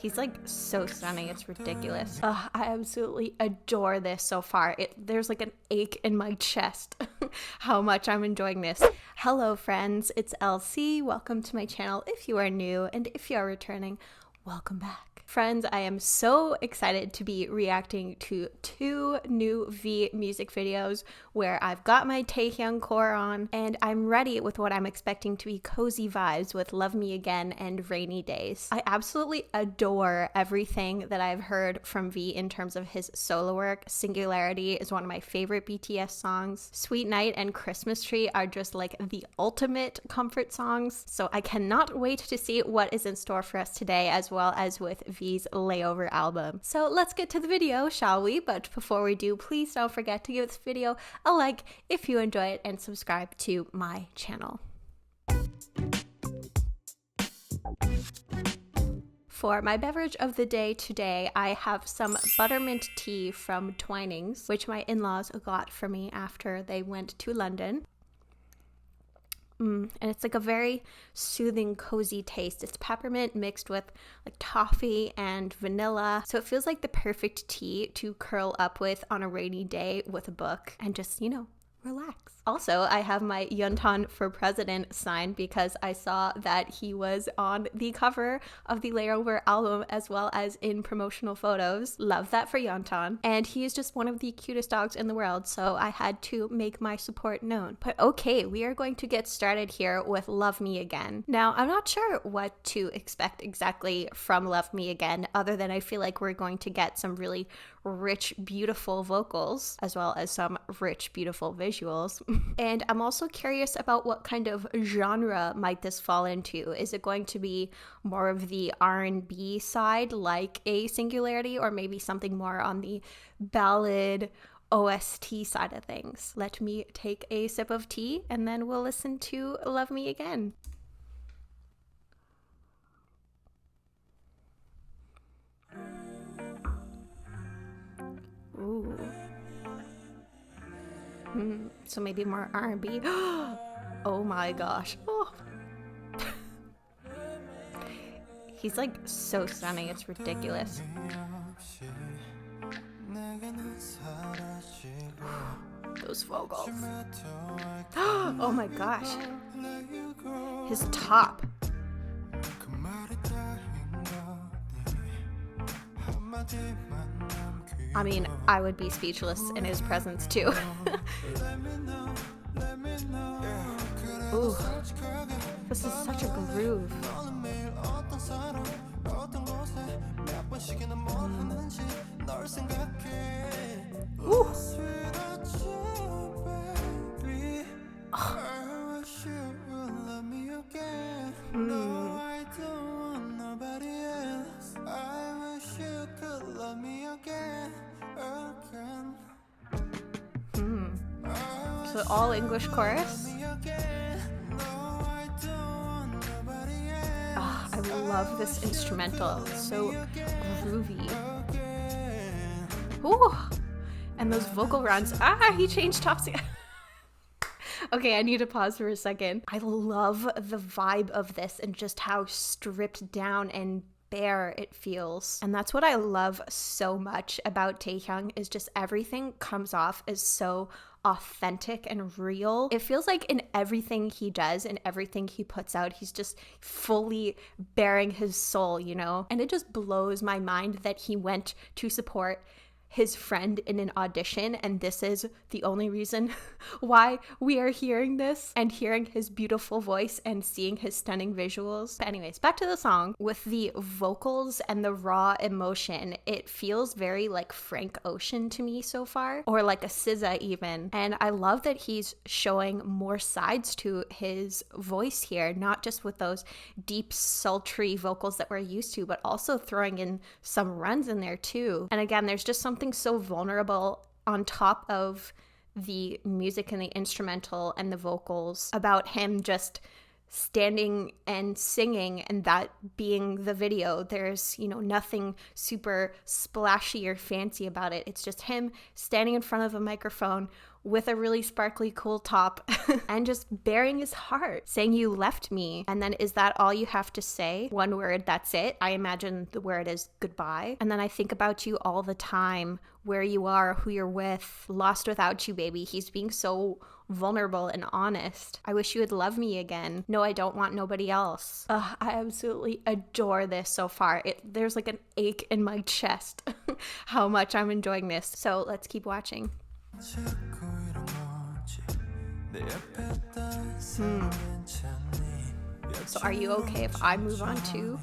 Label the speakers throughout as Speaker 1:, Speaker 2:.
Speaker 1: He's like so stunning, it's ridiculous. I absolutely adore this so far. There's like an ache in my chest how much I'm enjoying this. Hello friends, it's LC. Welcome to my channel if you are new, and if you are returning, welcome back. Friends, I am so excited to be reacting to two new V music videos where I've got my Taehyung core on and I'm ready with what I'm expecting to be cozy vibes with Love Me Again and Rainy Days. I absolutely adore everything that I've heard from V in terms of his solo work. Singularity is one of my favorite BTS songs. Sweet Night and Christmas Tree are just like the ultimate comfort songs. So I cannot wait to see what is in store for us today, as well as with V's Layover album. So let's get to the video, shall we? But before we do, please don't forget to give this video a like if you enjoy it and subscribe to my channel. For my beverage of the day today, I have some buttermint tea from Twinings, which my in-laws got for me after they went to London. And it's like a very soothing, cozy taste. It's peppermint mixed with like toffee and vanilla. So it feels like the perfect tea to curl up with on a rainy day with a book and just, you know, relax. Also, I have my Yeontan for President sign because I saw that he was on the cover of the Layover album as well as in promotional photos. Love that for Yeontan. And he is just one of the cutest dogs in the world, so I had to make my support known. But okay, we are going to get started here with Love Me Again. Now, I'm not sure what to expect exactly from Love Me Again, other than I feel like we're going to get some really rich, beautiful vocals, as well as some rich, beautiful visuals. And I'm also curious about what kind of genre might this fall into. Is it going to be more of the R&B side, like a Singularity, or maybe something more on the ballad OST side of things? Let me take a sip of tea, and then we'll listen to Love Me Again. Ooh. So maybe more R&B. Oh my gosh. Oh. He's like so stunning, it's ridiculous. Those vocals. Oh my gosh. His top. I mean, I would be speechless in his presence too. Ooh, this is such a groove. Ooh. So all English chorus. Oh, I love this instrumental. It's so groovy. Ooh. And those vocal runs. He changed tops again. Okay, I need to pause for a second. I love the vibe of this and just how stripped down and bare it feels. And that's what I love so much about Taehyung, is just everything comes off as so authentic and real. It feels like in everything he does and everything he puts out, he's just fully bearing his soul, you know? And it just blows my mind that he went to support his friend in an audition, and this is the only reason why we are hearing this and hearing his beautiful voice and seeing his stunning visuals. But anyways, back to the song. With the vocals and the raw emotion, it feels very like Frank Ocean to me so far, or like a SZA even. And I love that he's showing more sides to his voice here, not just with those deep, sultry vocals that we're used to, but also throwing in some runs in there too. And again, there's just something so vulnerable on top of the music and the instrumental and the vocals about him just standing and singing, and that being the video. There's, you know, nothing super splashy or fancy about it. It's just him standing in front of a microphone with a really sparkly cool top and just bearing his heart, saying you left me. And then is that all you have to say? One word, that's it. I imagine the word is goodbye. And then I think about you all the time, where you are, who you're with, lost without you, baby. He's being so vulnerable and honest. I wish you would love me again. No, I don't want nobody else. I absolutely adore this so far. There's like an ache in my chest how much I'm enjoying this. So let's keep watching. So are you okay if I move on too?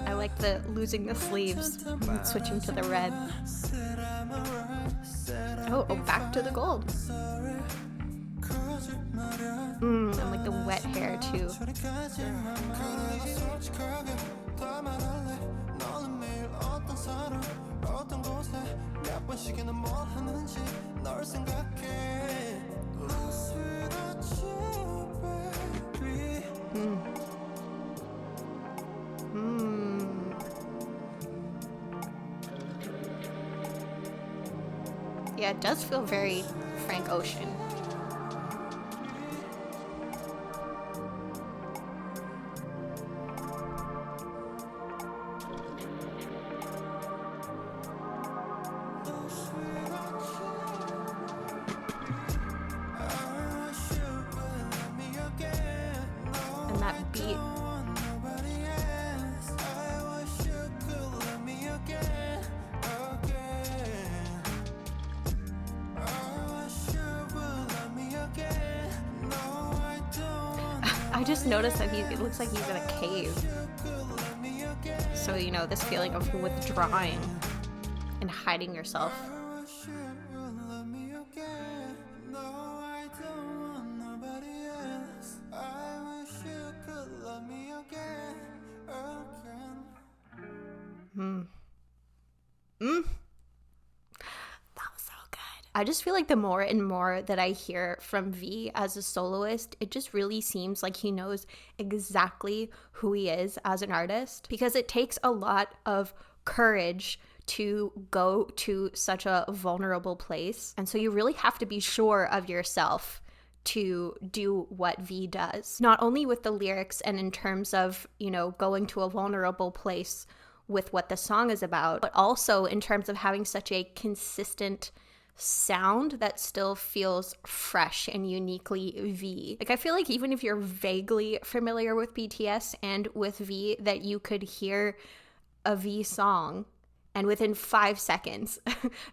Speaker 1: I like the losing the sleeves and switching to the red. Oh, back to the gold. And like the wet hair too. Yeah, it does feel very Frank Ocean. And that beat. I just noticed that it looks like he's in a cave. So, you know, this feeling of withdrawing and hiding yourself. I just feel like the more and more that I hear from V as a soloist, it just really seems like he knows exactly who he is as an artist, because it takes a lot of courage to go to such a vulnerable place. And so you really have to be sure of yourself to do what V does, not only with the lyrics and in terms of, you know, going to a vulnerable place with what the song is about, but also in terms of having such a consistent sound that still feels fresh and uniquely V. Like, I feel like even if you're vaguely familiar with BTS and with V, that you could hear a V song and within 5 seconds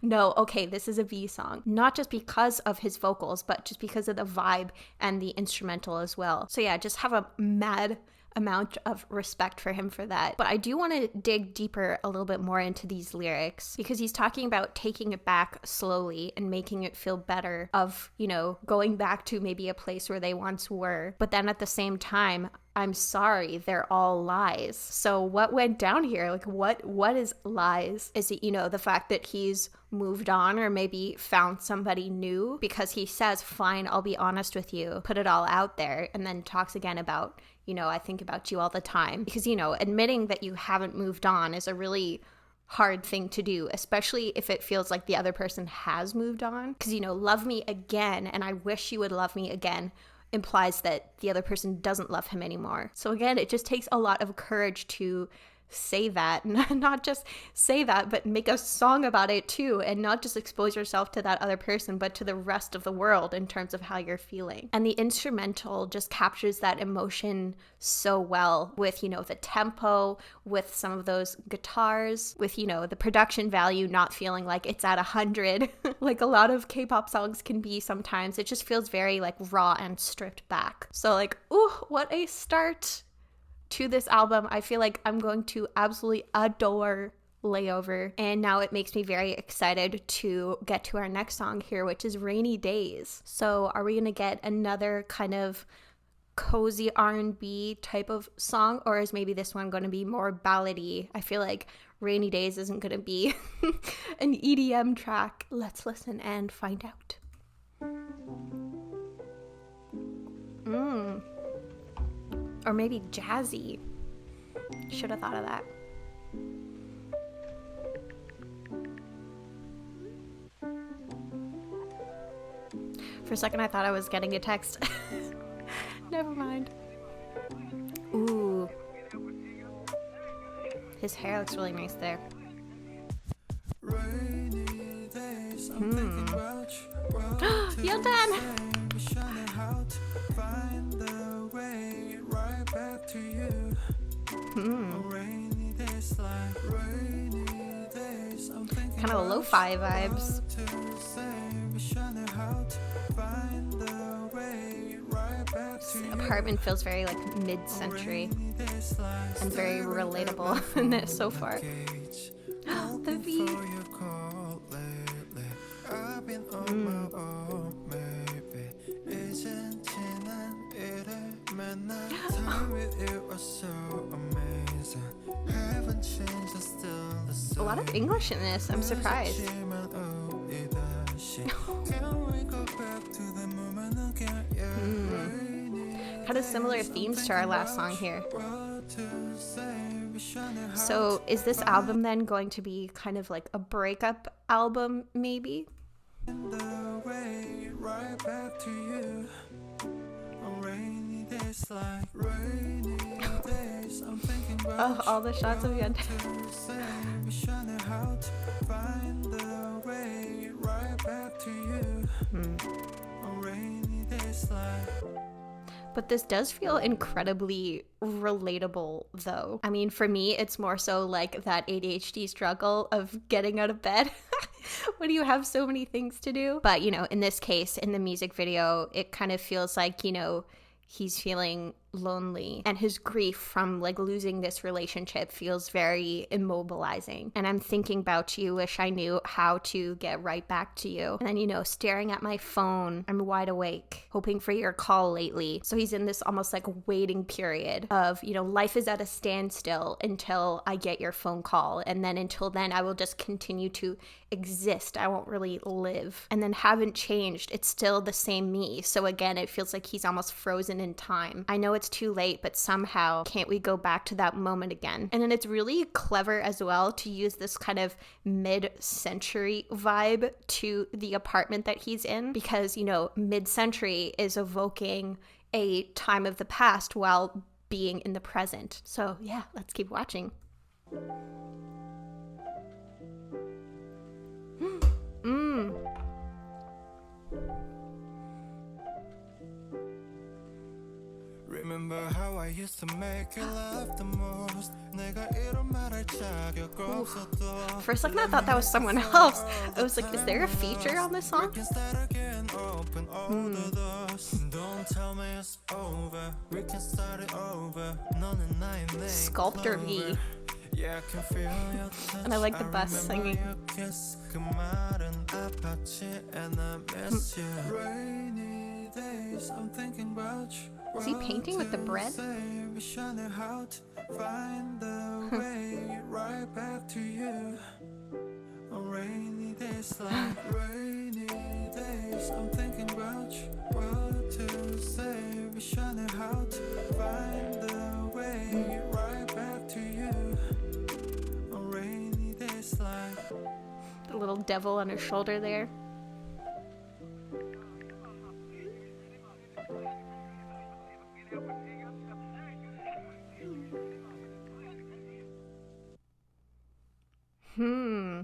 Speaker 1: know, okay, this is a V song. Not just because of his vocals, but just because of the vibe and the instrumental as well. So yeah, just have a mad amount of respect for him for that. But I do want to dig deeper a little bit more into these lyrics, because he's talking about taking it back slowly and making it feel better, of, you know, going back to maybe a place where they once were. But then at the same time, I'm sorry, they're all lies. So what went down here? Like, what is lies? Is it, you know, the fact that he's moved on or maybe found somebody new? Because he says, fine, I'll be honest with you, put it all out there, and then talks again about, you know, I think about you all the time. Because, you know, admitting that you haven't moved on is a really hard thing to do, especially if it feels like the other person has moved on. Because, you know, love me again and I wish you would love me again implies that the other person doesn't love him anymore. So again, it just takes a lot of courage to say that, not just say that, but make a song about it too, and not just expose yourself to that other person, but to the rest of the world in terms of how you're feeling. And the instrumental just captures that emotion so well with, you know, the tempo, with some of those guitars, with, you know, the production value not feeling like it's at 100 like a lot of K-pop songs can be sometimes. It just feels very like raw and stripped back. So like, ooh, what a start to this album. I feel like I'm going to absolutely adore Layover, and now it makes me very excited to get to our next song here, which is Rainy Days. So are we gonna get another kind of cozy R&B type of song, or is maybe this one going to be more ballady? I feel like Rainy Days isn't going to be an EDM track. Let's listen and find out. Or maybe jazzy. Should have thought of that. For a second I thought I was getting a text. Never mind. Ooh. His hair looks really nice there. Yondan! Kind of lo-fi vibes. This apartment feels very like mid-century and very relatable in this so far. The V. A lot of English in this, I'm surprised. Kind of similar themes to our last song here. So is this album then going to be kind of like a breakup album, maybe? Oh, all the shots of Yondan. But this does feel incredibly relatable, though. I mean, for me, it's more so like that ADHD struggle of getting out of bed when you have so many things to do. But, you know, in this case, in the music video, it kind of feels like, you know, he's feeling lonely, and his grief from like losing this relationship feels very immobilizing. And I'm thinking about you, wish I knew how to get right back to you. And then, you know, staring at my phone, I'm wide awake, hoping for your call lately. So he's in this almost like waiting period of, you know, life is at a standstill until I get your phone call. And then until then, I will just continue to exist. I won't really live. And then haven't changed. It's still the same me. So again, it feels like he's almost frozen in time. I know it's too late, but somehow can't we go back to that moment again? And then it's really clever as well to use this kind of mid-century vibe to the apartment that he's in, because, you know, mid-century is evoking a time of the past while being in the present. So yeah, let's keep watching.
Speaker 2: Remember how I used to make you laugh the most.
Speaker 1: For a second I thought that was someone else. I was like, is there a feature on this song? Sculptor V. And I like the bus singing. Is he painting with the bread? The little devil on his shoulder there.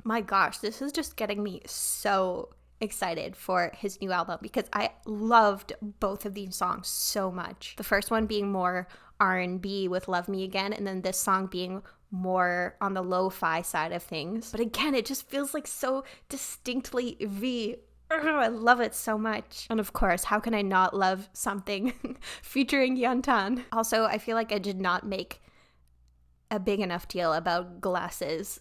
Speaker 1: My gosh, this is just getting me so excited for his new album, because I loved both of these songs so much. The first one being more R&B with Love Me Again, and then this song being more on the lo-fi side of things. But again, it just feels like so distinctly V. I love it so much. And of course, how can I not love something featuring Yondan? Also, I feel like I did not make a big enough deal about glasses.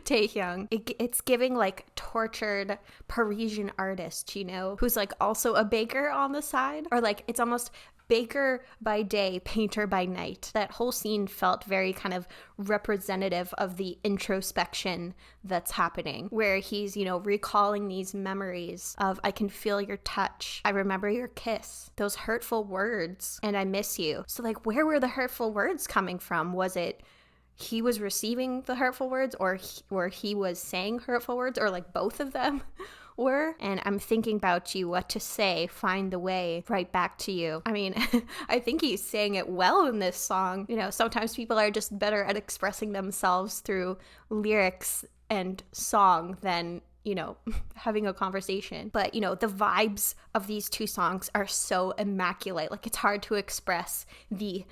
Speaker 1: Taehyung. It's giving like tortured Parisian artist, you know, who's like also a baker on the side, or like it's almost baker by day, painter by night. That whole scene felt very kind of representative of the introspection that's happening, where he's, you know, recalling these memories of, I can feel your touch, I remember your kiss, those hurtful words, and I miss you. So like, where were the hurtful words coming from? Was it he was receiving the hurtful words, or he was saying hurtful words, or like both of them? were. And I'm thinking about you, what to say, find the way right back to you. I mean, I think he's saying it well in this song. You know, sometimes people are just better at expressing themselves through lyrics and song than, you know, having a conversation. But, you know, the vibes of these two songs are so immaculate. Like, it's hard to express the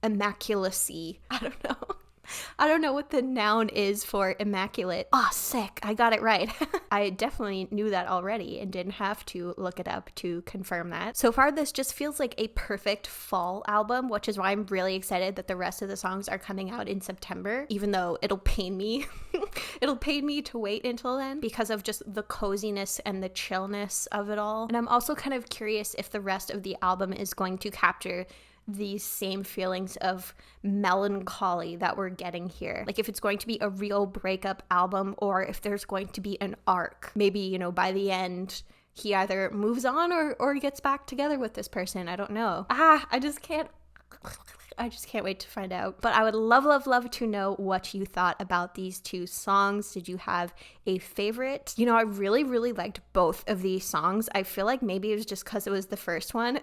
Speaker 1: immaculacy. I don't know what the noun is for immaculate. Oh, sick. I got it right. I definitely knew that already and didn't have to look it up to confirm that. So far, this just feels like a perfect fall album, which is why I'm really excited that the rest of the songs are coming out in September, even though it'll pain me. It'll pain me to wait until then because of just the coziness and the chillness of it all. And I'm also kind of curious if the rest of the album is going to capture these same feelings of melancholy that we're getting here. Like, if it's going to be a real breakup album or if there's going to be an arc. Maybe, you know, by the end he either moves on or gets back together with this person. I don't know. I just can't wait to find out. But I would love to know what you thought about these two songs. Did you have a favorite? You know, I really liked both of these songs. I feel like maybe it was just because it was the first one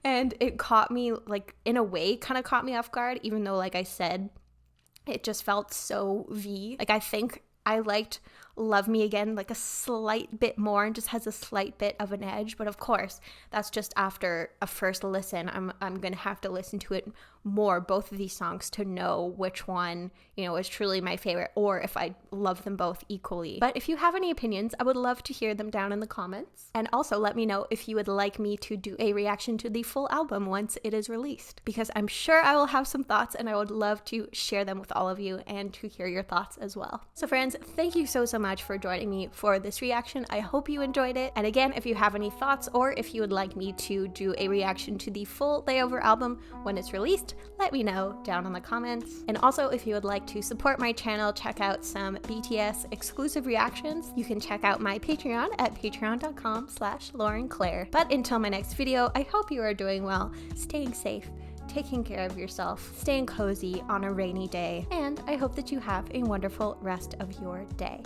Speaker 1: and it caught me, like, in a way, kind of caught me off guard, even though, like I said, it just felt so V. Like, I think I liked Love Me Again like a slight bit more and just has a slight bit of an edge. But of course, that's just after a first listen. I'm going to have to listen to it more, both of these songs, to know which one, you know, is truly my favorite or if I love them both equally. But if you have any opinions, I would love to hear them down in the comments. And also let me know if you would like me to do a reaction to the full album once it is released, because I'm sure I will have some thoughts and I would love to share them with all of you and to hear your thoughts as well. So friends, thank you so much for joining me for this reaction. I hope you enjoyed it. And again, if you have any thoughts or if you would like me to do a reaction to the full Layover album when it's released, let me know down in the comments. And also, if you would like to support my channel, check out some BTS exclusive reactions, you can check out my Patreon at patreon.com/laurenclair. But until my next video, I hope you are doing well, staying safe, taking care of yourself, staying cozy on a rainy day, and I hope that you have a wonderful rest of your day.